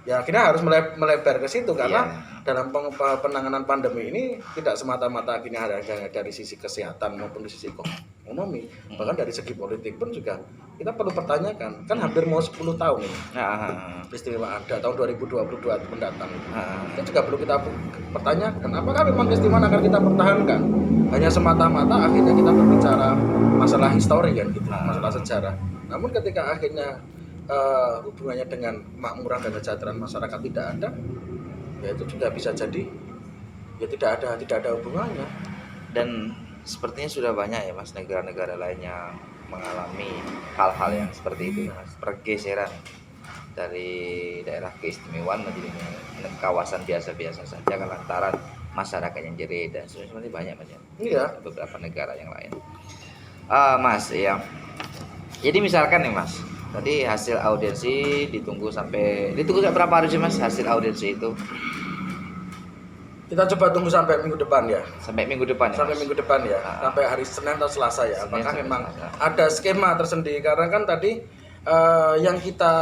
Ya akhirnya harus melebar ke situ karena dalam penanganan pandemi ini tidak semata-mata akhirnya ada dari sisi kesehatan maupun dari sisi ekonomi, bahkan dari segi politik pun juga kita perlu pertanyakan. Kan hampir mau 10 tahun ini peristiwa ada tahun 2022 mendatang. Itu juga perlu kita pertanyakan, apakah memang keistimewaan akan kita pertahankan hanya semata-mata akhirnya kita berbicara masalah histori kan gitu, masalah sejarah. Namun ketika akhirnya hubungannya dengan makmuran dan kesejahteraan masyarakat tidak ada, ya itu juga bisa jadi ya tidak ada hubungannya. Dan sepertinya sudah banyak ya Mas negara-negara lainnya mengalami hal-hal yang seperti itu Mas, pergeseran dari daerah keistimewaan menjadi kawasan biasa-biasa saja lantaran masyarakat yang jerit dan sebenarnya banyak macam. Iya. Beberapa negara yang lain. Mas, ya. Jadi misalkan nih Mas, tadi hasil audiensi ditunggu sampai berapa hari sih Mas hasil audiensi itu? Kita coba tunggu sampai minggu depan ya. Sampai minggu depan ya. Sampai Mas? Minggu depan ya. Sampai hari Senin atau Selasa ya. Apakah memang ada skema tersendiri? Karena kan tadi yang kita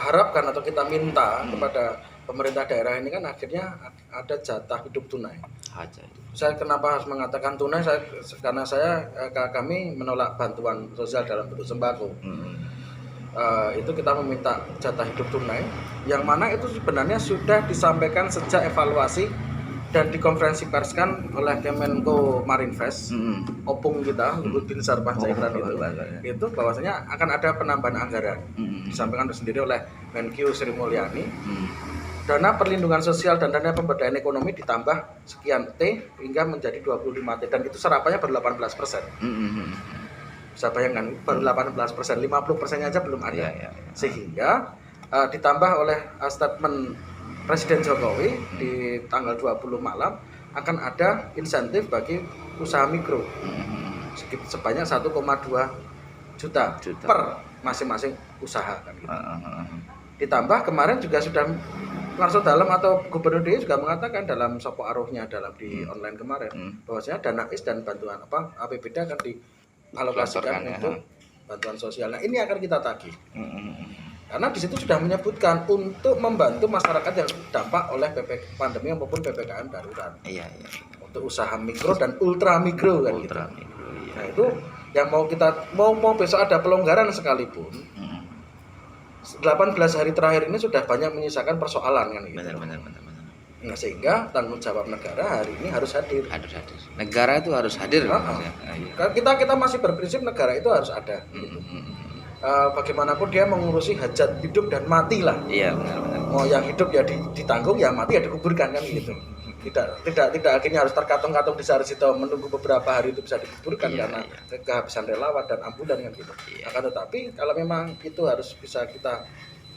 harapkan atau kita minta kepada pemerintah daerah ini kan akhirnya ada jatah hidup tunai. Saya kenapa harus mengatakan tunai? Karena kami menolak bantuan sosial dalam bentuk sembako. Itu kita meminta jatah hidup tunai, yang mana itu sebenarnya sudah disampaikan sejak evaluasi dan dikonferensi perskan oleh Kemenko Marinvest, opung kita, Luhut Binsar Panjaitan itu bahwasanya akan ada penambahan anggaran, disampaikan sendiri oleh Menkyu Sri Mulyani. Dana perlindungan sosial dan dana pemberdayaan ekonomi ditambah sekian T hingga menjadi 25 T, dan itu serapannya baru 18%. Bisa bayangkan baru 18%, 50%-nya aja belum ada. Sehingga ditambah oleh statement Presiden Jokowi di tanggal 20 malam akan ada insentif bagi usaha mikro sebanyak 1,2 juta per masing-masing usaha kan gitu. Ditambah kemarin juga sudah langsung dalam atau Gubernur DKI juga mengatakan dalam sopo aruhnya dalam di online kemarin bahwasanya dana IS dan bantuan APBD akan dialokasikan untuk bantuan sosial. Nah, ini akan kita tagih. Karena di situ sudah menyebutkan untuk membantu masyarakat yang terdampak oleh pandemi maupun PPKM darurat. Untuk usaha mikro dan ultra mikro kan gitu. Nah, itu yang mau besok ada pelonggaran sekalipun. 18 hari terakhir ini sudah banyak menyisakan persoalan kan gitu. Benar. Nah, sehingga tanggung jawab negara hari ini harus hadir. Negara itu harus hadir. Kita masih berprinsip negara itu harus ada. Gitu. Bagaimanapun dia mengurusi hajat hidup dan mati lah. Iya, benar. Mau yang hidup ya ditanggung, ya mati ya dikuburkan kan gitu. Tidak akhirnya harus terkatung-katung di Sarisito menunggu beberapa hari itu bisa dikuburkan karena kehabisan relawan dan ambulan kan gitu. Akan tetapi kalau memang itu harus bisa kita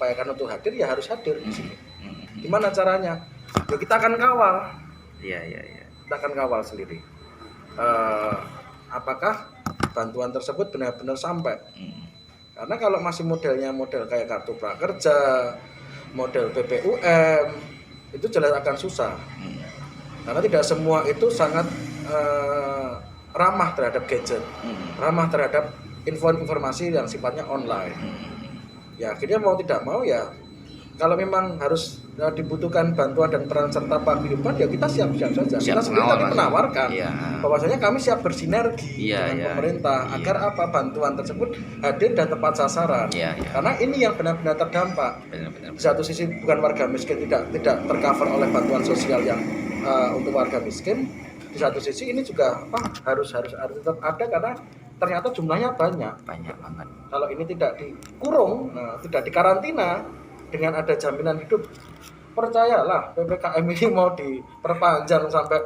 upayakan untuk hadir, ya harus hadir di sini. Gimana caranya? Ya kita akan kawal. Kita akan kawal sendiri. Apakah bantuan tersebut benar-benar sampai? Karena kalau masih model kayak kartu prakerja, model PPUM, itu jelas akan susah. Karena tidak semua itu sangat ramah terhadap gadget, ramah terhadap informasi yang sifatnya online. Ya akhirnya mau tidak mau ya, kalau memang harus dibutuhkan bantuan dan peran serta paguyuban, ya kita siap-siap saja. Kita sendiri tadi menawarkan bahwasanya kami siap bersinergi dengan pemerintah agar bantuan tersebut hadir dan tepat sasaran. Karena ini yang benar-benar terdampak. Di satu sisi bukan warga miskin tidak tercover oleh bantuan sosial yang untuk warga miskin. Di satu sisi ini juga harus tetap ada karena ternyata jumlahnya banyak banget. Kalau ini tidak dikurung, tidak dikarantina dengan ada jaminan hidup, percayalah PPKM ini mau diperpanjang sampai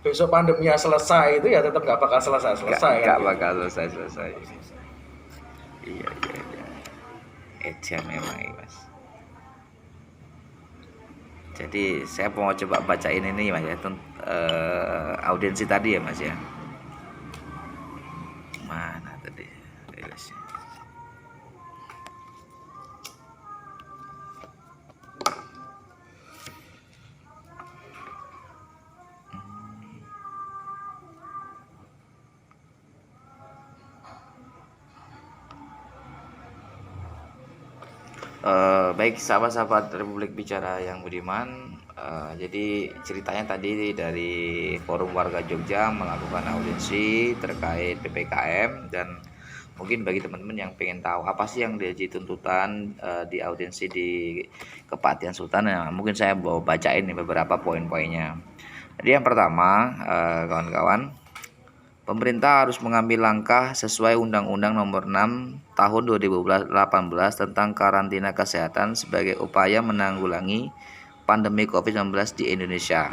besok pandeminya selesai, itu ya tetap nggak bakal selesai. Nggak bakal selesai. Iya. Eja memang Mas. Jadi saya mau coba bacain ini Mas ya, audiensi tadi ya Mas ya. Mana tadi rilisnya? Baik sahabat-sahabat Republik Bicara yang budiman, jadi ceritanya tadi dari Forum Warga Jogja melakukan audiensi terkait PPKM, dan mungkin bagi teman-teman yang pengen tahu apa sih yang jadi tuntutan di audiensi di Kepatihan Sultan, mungkin saya mau bacain nih beberapa poin-poinnya. Jadi yang pertama, kawan-kawan, pemerintah harus mengambil langkah sesuai Undang-Undang Nomor 6 Tahun 2018 tentang karantina kesehatan sebagai upaya menanggulangi pandemi COVID-19 di Indonesia.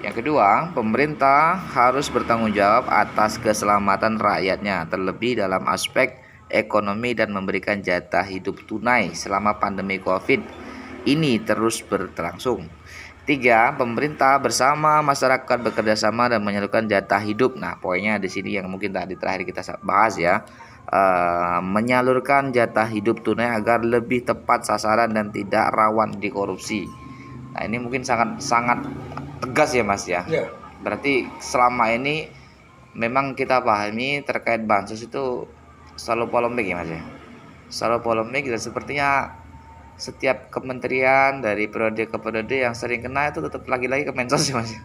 Yang kedua, pemerintah harus bertanggung jawab atas keselamatan rakyatnya, terlebih dalam aspek ekonomi dan memberikan jatah hidup tunai selama pandemi COVID ini terus berlangsung. 3. Pemerintah bersama masyarakat bekerja sama dan menyalurkan jatah hidup. Nah, poinnya di sini yang mungkin tadi terakhir kita bahas ya. Menyalurkan jatah hidup tunai agar lebih tepat sasaran dan tidak rawan dikorupsi. Nah, ini mungkin sangat tegas ya Mas ya. Ya. Berarti selama ini memang kita pahami terkait bansos itu selalu polemik ya Mas ya. Selalu polemik dan sepertinya setiap kementerian dari periode ke periode yang sering kena itu tetap lagi-lagi Kemensos ya Mas.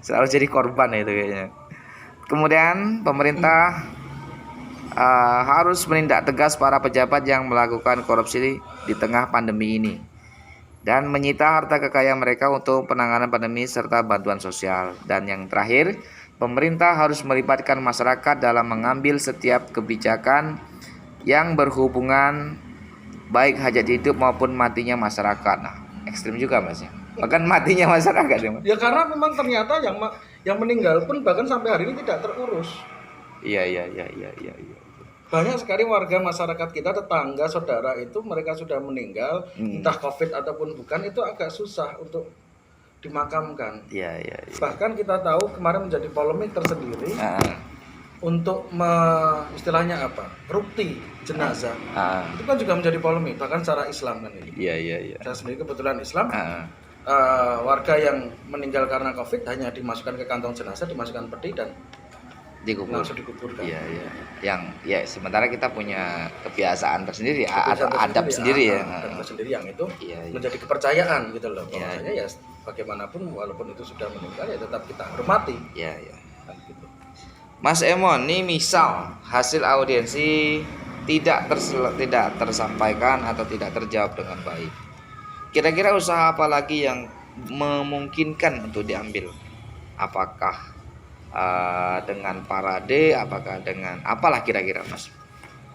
Selalu jadi korban itu kayaknya. Kemudian pemerintah harus menindak tegas para pejabat yang melakukan korupsi di tengah pandemi ini dan menyita harta kekayaan mereka untuk penanganan pandemi serta bantuan sosial. Dan yang terakhir, pemerintah harus melibatkan masyarakat dalam mengambil setiap kebijakan yang berhubungan baik hajat hidup maupun matinya masyarakat. Nah, ekstrim juga Mas ya. Bahkan matinya masyarakat ya Mas. Ya karena memang ternyata yang meninggal pun bahkan sampai hari ini tidak terurus. Iya. Banyak sekali warga masyarakat kita, tetangga, saudara itu mereka sudah meninggal, entah COVID ataupun bukan, itu agak susah untuk dimakamkan. Iya. Bahkan kita tahu kemarin menjadi polemik tersendiri. Untuk istilahnya apa? Rukti jenazah. Itu kan juga menjadi polemik, bahkan secara Islam kan ini. Iya. Saya sendiri kebetulan Islam. Warga yang meninggal karena COVID hanya dimasukkan ke kantong jenazah, dimasukkan peti dan langsung dikuburkan. Iya. Yang sementara kita punya kebiasaan tersendiri atau adab sendiri ya. Adab sendiri yang itu menjadi kepercayaan gitu loh. Bahwasanya ya bagaimanapun walaupun itu sudah meninggal ya tetap kita hormati. Iya. Kan gitu. Mas Emon, nih misal hasil audiensi tidak tersampaikan atau tidak terjawab dengan baik. Kira-kira usaha apa lagi yang memungkinkan untuk diambil? Apakah dengan parade, apakah dengan apalah kira-kira Mas?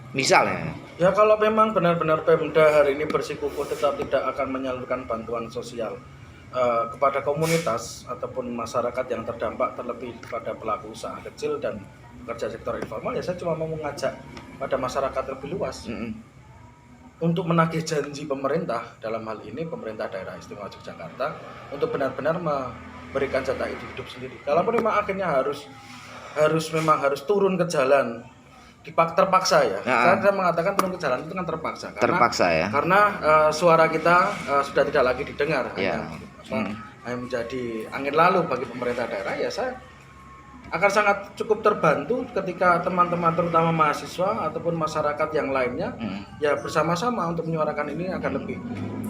Misalnya. Ya kalau memang benar-benar Pemda hari ini bersikukuh tetap tidak akan menyalurkan bantuan sosial kepada komunitas ataupun masyarakat yang terdampak, terlebih pada pelaku usaha kecil dan pekerja sektor informal, ya saya cuma mau mengajak pada masyarakat lebih luas untuk menagih janji pemerintah, dalam hal ini pemerintah daerah istimewa Yogyakarta, untuk benar-benar memberikan jatah hidup sendiri. Kalaupun memang akhirnya harus turun ke jalan, terpaksa ya. Saya mengatakan turun ke jalan itu kan terpaksa. Karena suara kita sudah tidak lagi didengar. Hanya menjadi angin lalu bagi pemerintah daerah. Ya saya akan sangat cukup terbantu ketika teman-teman terutama mahasiswa ataupun masyarakat yang lainnya ya bersama-sama untuk menyuarakan ini akan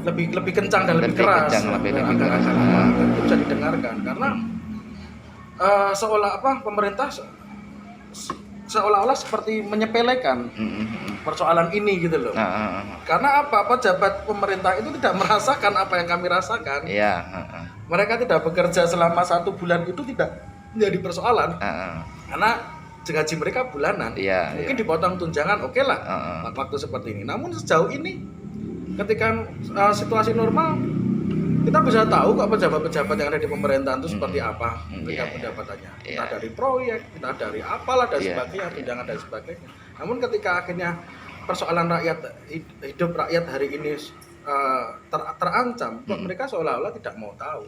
lebih kencang dan lebih keras. Agar bisa didengarkan. Karena pemerintah seolah-olah seperti menyepelekan persoalan ini gitu loh. Karena pejabat pemerintah itu tidak merasakan apa yang kami rasakan. Mereka tidak bekerja selama 1 bulan itu tidak menjadi persoalan. Karena gaji mereka bulanan. Mungkin dipotong tunjangan, oke lah waktu seperti ini. Namun sejauh ini ketika situasi normal, kita bisa tahu kok pejabat-pejabat yang ada di pemerintahan itu seperti apa mereka pendapatannya. Entah dari proyek, entah dari apalah dan sebagainya, tunjangan dan sebagainya. Namun ketika akhirnya persoalan hidup rakyat hari ini terancam, kok mereka seolah-olah tidak mau tahu.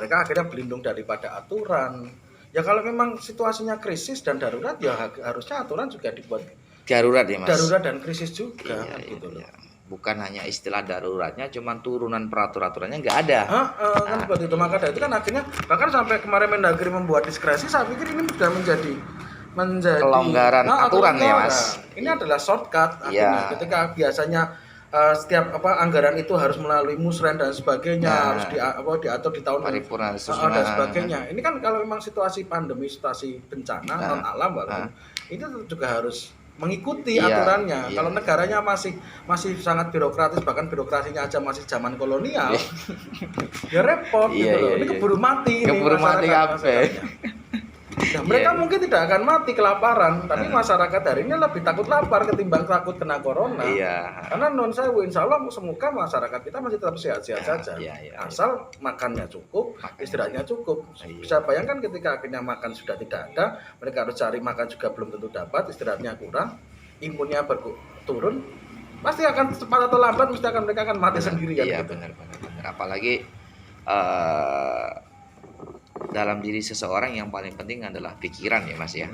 Mereka akhirnya berlindung daripada aturan. Ya kalau memang situasinya krisis dan darurat, ya harusnya aturan juga dibuat darurat ya Mas. Darurat dan krisis juga gitu loh. Bukan hanya istilah daruratnya, cuman turunan peraturannya nggak ada. Kan seperti itu. Maka dari itu kan akhirnya bahkan sampai kemarin Mendagri membuat diskresi, saya pikir ini sudah menjadi pelonggaran aturan ya Mas. Ini adalah shortcut akhirnya. Ketika biasanya setiap anggaran itu harus melalui musren dan sebagainya, harus diatur di tahun paripurna dan sebagainya. Ini kan kalau memang situasi pandemi, situasi bencana non alam itu juga harus mengikuti aturannya. Kalau negaranya masih sangat birokratis, bahkan birokrasinya aja masih zaman kolonial, ya repot gitu loh. Ini keburu mati. Nah, mereka mungkin tidak akan mati kelaparan, tapi masyarakat hari ini lebih takut lapar ketimbang takut kena corona. Karena insya Allah semoga masyarakat kita masih tetap sehat-sehat saja. Asal makannya cukup, istirahatnya cukup. Bisa bayangkan ketika akhirnya makan sudah tidak ada, mereka harus cari makan juga belum tentu dapat, istirahatnya kurang. imunnya turun, pasti akan cepat atau lambat mereka akan mati sendiri kan. Iya, benar. Apalagi dalam diri seseorang yang paling penting adalah pikiran ya Mas ya.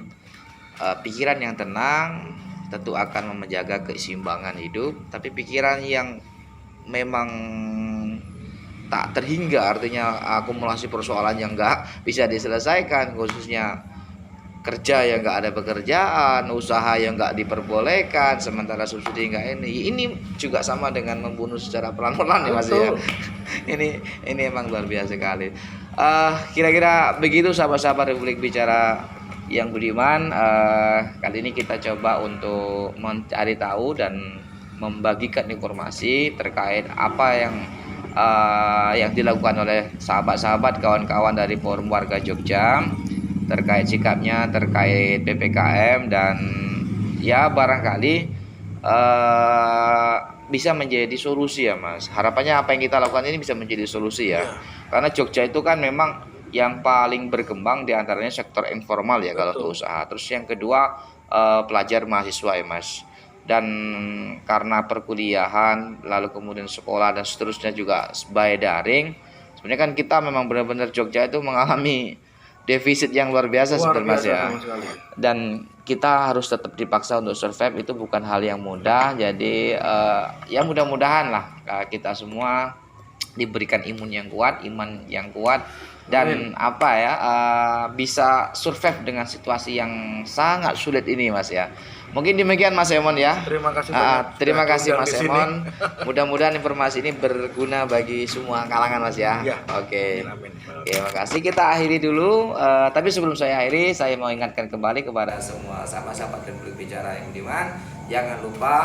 Pikiran yang tenang tentu akan menjaga keseimbangan hidup, tapi pikiran yang memang tak terhingga, artinya akumulasi persoalan yang nggak bisa diselesaikan, khususnya kerja yang nggak ada pekerjaan, usaha yang nggak diperbolehkan, sementara subsidi nggak ini juga sama dengan membunuh secara pelan-pelan ya Mas ya. ini emang luar biasa sekali. Kira-kira begitu sahabat-sahabat Republik Bicara yang budiman. Kali ini kita coba untuk mencari tahu dan membagikan informasi terkait apa yang dilakukan oleh sahabat-sahabat kawan-kawan dari Forum Warga Jogja terkait sikapnya terkait PPKM, dan ya barangkali bisa menjadi solusi ya Mas. Harapannya apa yang kita lakukan ini bisa menjadi solusi ya. Karena Jogja itu kan memang yang paling berkembang diantaranya sektor informal ya. Betul. Kalau untuk usaha. Terus yang kedua pelajar mahasiswa ya Mas. Dan karena perkuliahan lalu kemudian sekolah dan seterusnya juga by daring, sebenarnya kan kita memang benar-benar Jogja itu mengalami defisit yang luar biasa sebenarnya ya. Dan kita harus tetap dipaksa untuk survive, itu bukan hal yang mudah. Jadi ya mudah-mudahan lah kita semua diberikan imun yang kuat, iman yang kuat, dan bisa survive dengan situasi yang sangat sulit ini Mas ya. Mungkin demikian Mas Emon ya. Terima kasih Mas Emon. Mudah-mudahan informasi ini berguna bagi semua kalangan Mas ya. Oke. Terima kasih. Kita akhiri dulu. Tapi sebelum saya akhiri, saya mau ingatkan kembali kepada semua sahabat-sahabat Republik Bicara yang budiman, jangan lupa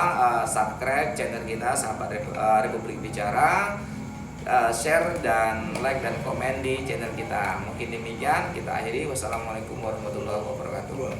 subscribe channel kita Sahabat Republik Bicara, share dan like dan komen di channel kita. Mungkin demikian kita akhiri. Wassalamualaikum warahmatullahi wabarakatuh.